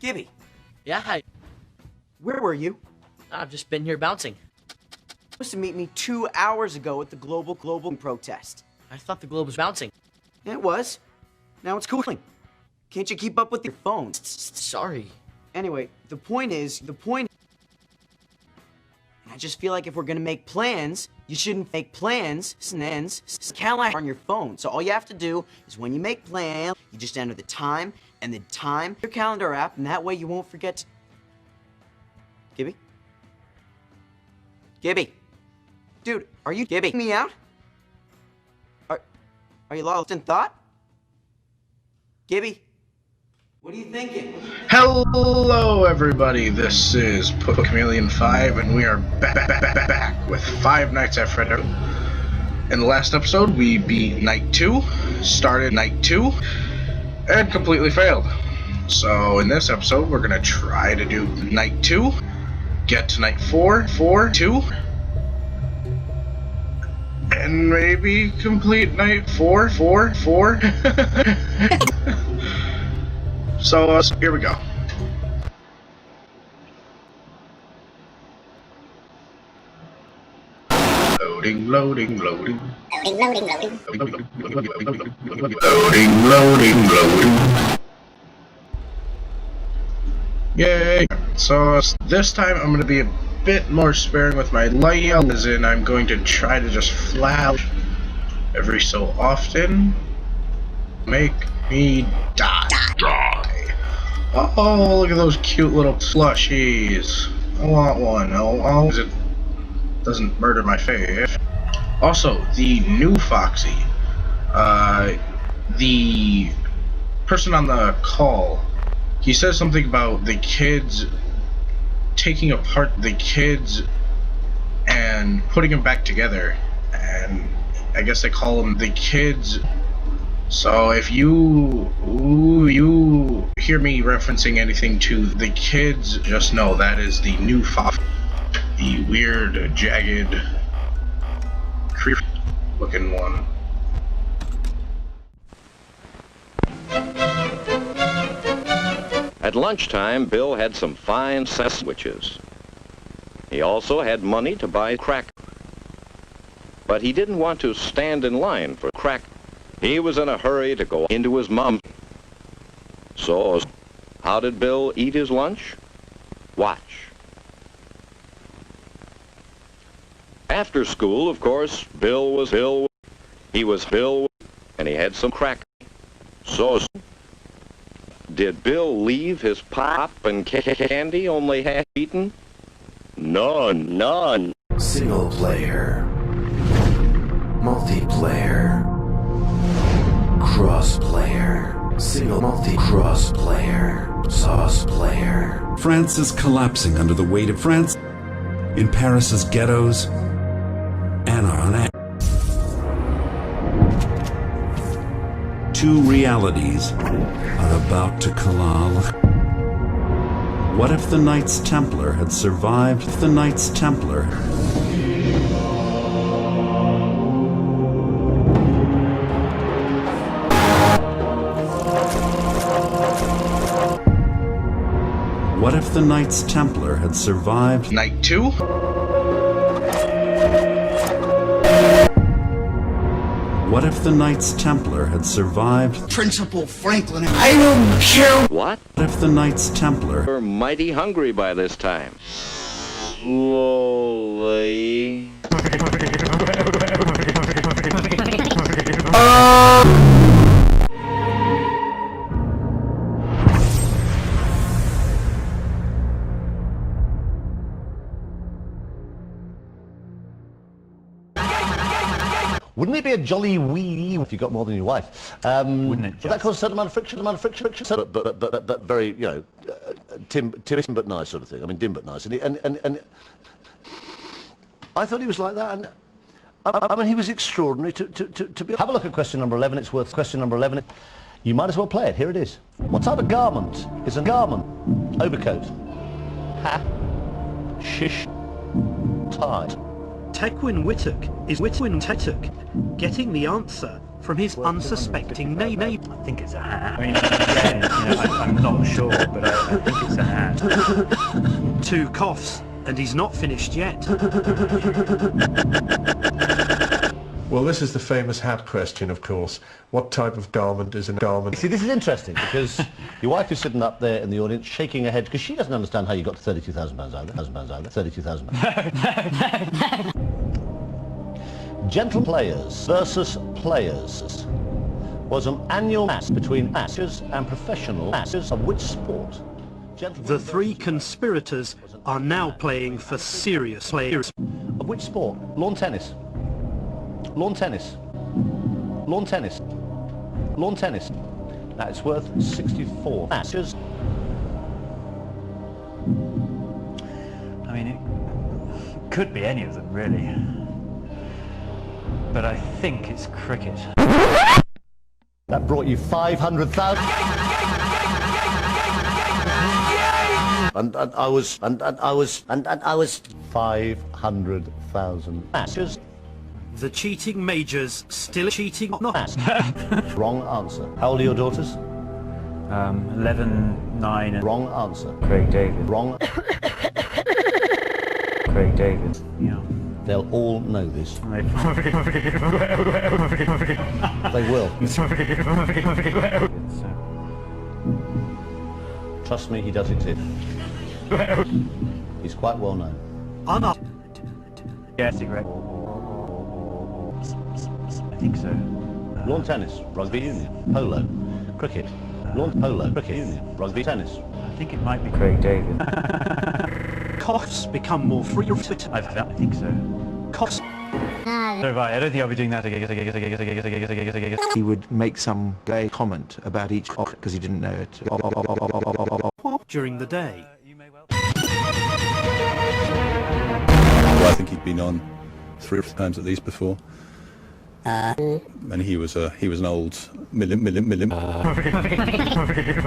Gibby, Yeah, where were you? I've just been here bouncing. Supposed to meet me 2 hours ago at the global protest. I thought the globe was bouncing. Yeah, it was. Now it's cooling. Can't you keep up with your phone? Sorry. Anyway, the point I just feel like if we're gonna make plans, you shouldn't make plans and calendar on your phone. So all you have to do is when you make plans, you just enter the time and the time your calendar app, and that way you won't forget. Gibby? Gibby? Dude, are you Gibby me out? Are you lost in thought? Gibby? What are you thinking? Hello everybody, this is Chameleon 5 and we are back with Five Nights at Freddy's. In the last episode we beat Night 2, started Night 2, and completely failed. So in this episode we're going to try to do Night 2, get to Night 4, 2, and maybe complete Night 4. So here we go. Loading. Yay! So this time I'm going to be a bit more sparing with my light, as in I'm going to try to just flash every so often. Make me die. Oh, look at those cute little plushies. I want one. Oh, it doesn't murder my face. Also, the new Foxy. The person on the call, he says something about the kids taking apart the kids and putting them back together. And I guess they call them the kids. So if you hear me referencing anything to the kids, just know that is the new Fox, the weird, jagged, creepy looking one. At lunchtime, Bill had some fine sandwiches. He also had money to buy crack. But he didn't want to stand in line for crack. He was in a hurry to go into his mom. So, how did Bill eat his lunch? Watch. After school, of course, he was Bill, and he had some crack. So, did Bill leave his pop and candy only half-eaten? None. Single player, multiplayer, cross-player, cross-player, sauce player. France is collapsing under the weight of France. In Paris's ghettos, two realities are about to collide. What if the Knights Templar had survived the Knights Templar? What if the Knights Templar had survived Night 2? What if the Knights Templar had survived Principal Franklin? I don't care. What? What if the Knights Templar We're mighty hungry by this time. Slowly. Wouldn't it be a jolly wee if you got more than your wife? Wouldn't it? Would that cause a certain amount of friction? But very, you know, dim but nice sort of thing. I mean, dim but nice. And I thought he was like that. And I mean, he was extraordinary to be. Have a look at question number 11. It's worth question number 11. You might as well play it. Here it is. What type of garment is a garment? Overcoat. Hat. Shish. Tie. Tequin Wittock is Witwin Tettock. Getting the answer from his unsuspecting neighbour. I think it's a hat. I mean, again, I'm not sure, but I think it's a hat. 2 coughs, and he's not finished yet. Well, this is the famous hat question, of course. What type of garment is a garment? See, this is interesting because your wife is sitting up there in the audience shaking her head because she doesn't understand how you got to £32,000 either. £32,000. Gentle Players versus Players was an annual match between amateurs and professional amateurs of which sport? The 3 conspirators are now playing for serious players. Of which sport? Lawn tennis. Lawn tennis. Lawn tennis. Lawn tennis. Now it's worth 64 matches. I mean, it could be any of them, really. But I think it's cricket. That brought you 500,000. And I was 500,000 matches. The cheating majors still cheating not. Wrong answer. How old are your daughters? 11, 9, and... Wrong answer. Craig David. Wrong. Craig David. Yeah. They'll all know this. They will. Trust me, he does exist. He's quite well known. Yes, correct. I think so. Lawn tennis, rugby union, polo, cricket, lawn polo, cricket union, rugby tennis. I think it might be Craig David. Coughs become more frequent. I think so. Coughs. I don't think I'll be doing that again. He would make some gay comment about each because he didn't know it. During the day. Well, I think he'd been on 3 times at least before. And he was an old million.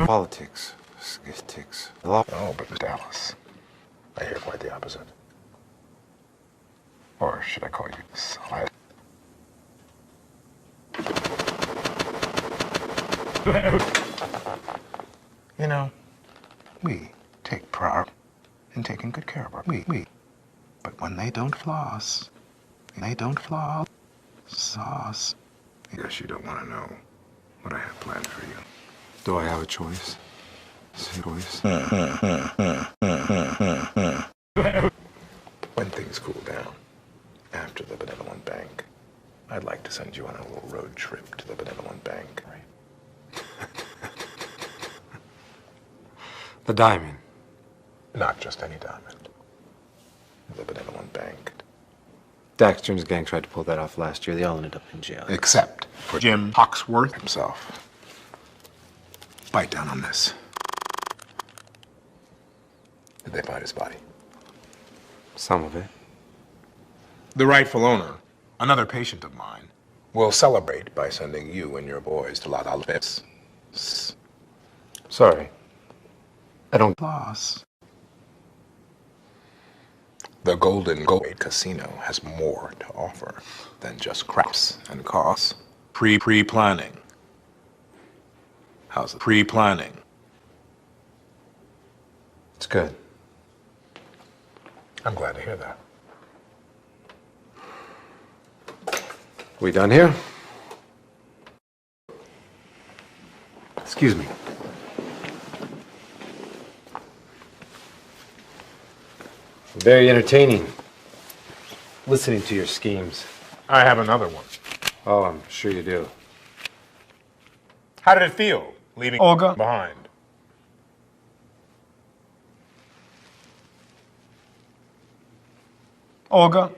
Politics. Statistics. Oh, but Dallas. I hear quite the opposite. Or should I call you solid? You know, we take pride in taking good care of our we. But when they don't floss, sauce. I guess you don't want to know what I have planned for you. Do I have a choice? When things cool down, after the Benevolent Bank, I'd like to send you on a little road trip to the Benevolent Bank. The diamond. Not just any diamond. The Benevolent Bank. Daxter and his gang tried to pull that off last year. They all ended up in jail. Except for Jim Hawksworth himself. Bite down on this. Did they find his body? Some of it. The rightful owner, another patient of mine, will celebrate by sending you and your boys to La Alves. Sorry. I don't... Loss. The Golden Gate Casino has more to offer than just craps and costs. Pre-planning. How's it? Pre-planning. It's good. I'm glad to hear that. We done here? Excuse me. Very entertaining. Listening to your schemes. I have another one. Oh, I'm sure you do. How did it feel leaving Olga behind? Olga,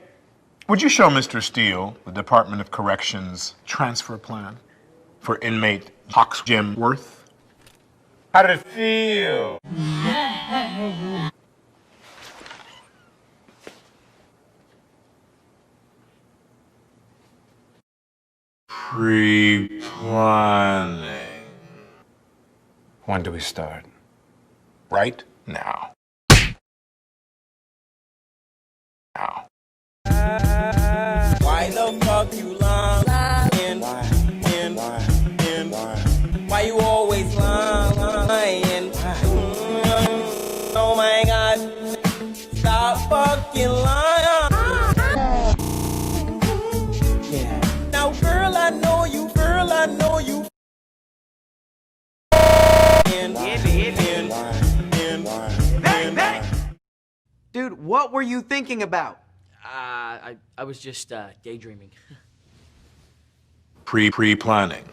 would you show Mr. Steele the Department of Corrections transfer plan for inmate Hawks Jim Worth? How did it feel? Pre-planning. When do we start? Right now. Now. Why the fuck you lying? Dude, what were you thinking about? I was just daydreaming. Pre-planning.